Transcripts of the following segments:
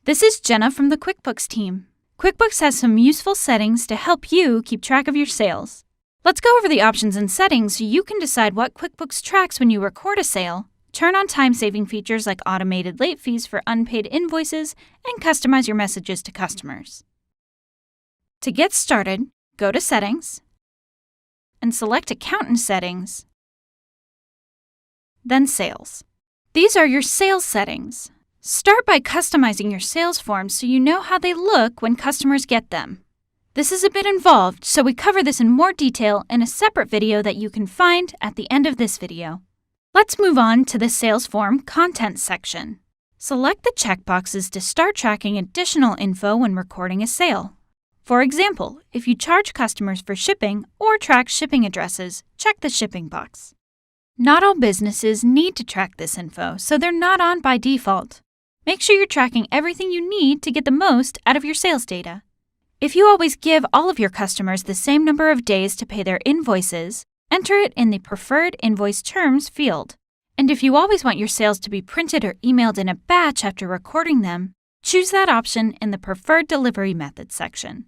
This is Jenna from the QuickBooks team. QuickBooks has some useful settings to help you keep track of your sales. Let's go over the options and settings so you can decide what QuickBooks tracks when you record a sale, turn on time-saving features like automated late fees for unpaid invoices, and customize your messages to customers. To get started, go to Settings and select Accountant Settings, then Sales. These are your sales settings. Start by customizing your sales forms so you know how they look when customers get them. This is a bit involved, so we cover this in more detail in a separate video that you can find at the end of this video. Let's move on to the sales form content section. Select the checkboxes to start tracking additional info when recording a sale. For example, if you charge customers for shipping or track shipping addresses, check the shipping box. Not all businesses need to track this info, so they're not on by default. Make sure you're tracking everything you need to get the most out of your sales data. If you always give all of your customers the same number of days to pay their invoices, enter it in the Preferred Invoice Terms field. And if you always want your sales to be printed or emailed in a batch after recording them, choose that option in the Preferred Delivery Method section.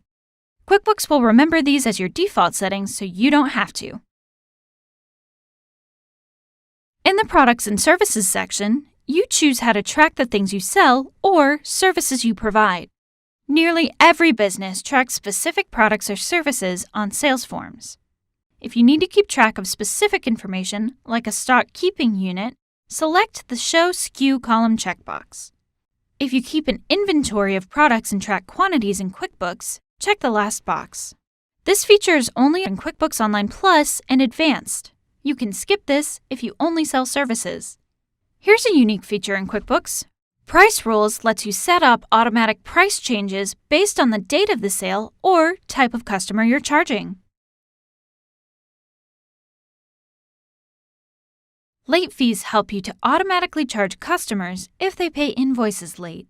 QuickBooks will remember these as your default settings so you don't have to. In the Products and Services section, you choose how to track the things you sell or services you provide. Nearly every business tracks specific products or services on sales forms. If you need to keep track of specific information, like a stock keeping unit, select the Show SKU column checkbox. If you keep an inventory of products and track quantities in QuickBooks, check the last box. This feature is only in QuickBooks Online Plus and Advanced. You can skip this if you only sell services. Here's a unique feature in QuickBooks. Price Rules lets you set up automatic price changes based on the date of the sale or type of customer you're charging. Late fees help you to automatically charge customers if they pay invoices late.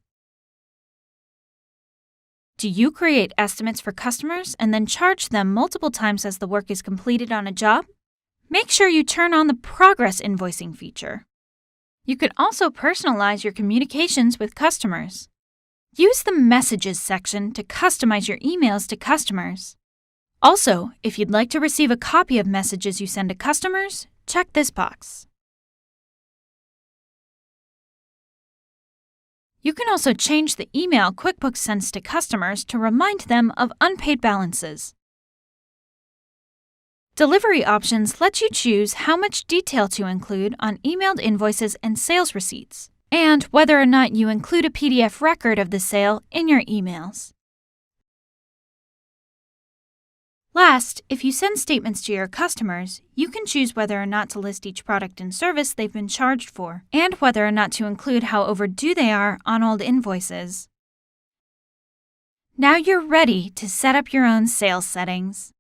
Do you create estimates for customers and then charge them multiple times as the work is completed on a job? Make sure you turn on the Progress Invoicing feature. You can also personalize your communications with customers. Use the Messages section to customize your emails to customers. Also, if you'd like to receive a copy of messages you send to customers, check this box. You can also change the email QuickBooks sends to customers to remind them of unpaid balances. Delivery options let you choose how much detail to include on emailed invoices and sales receipts, and whether or not you include a PDF record of the sale in your emails. Last, if you send statements to your customers, you can choose whether or not to list each product and service they've been charged for, and whether or not to include how overdue they are on old invoices. Now you're ready to set up your own sales settings.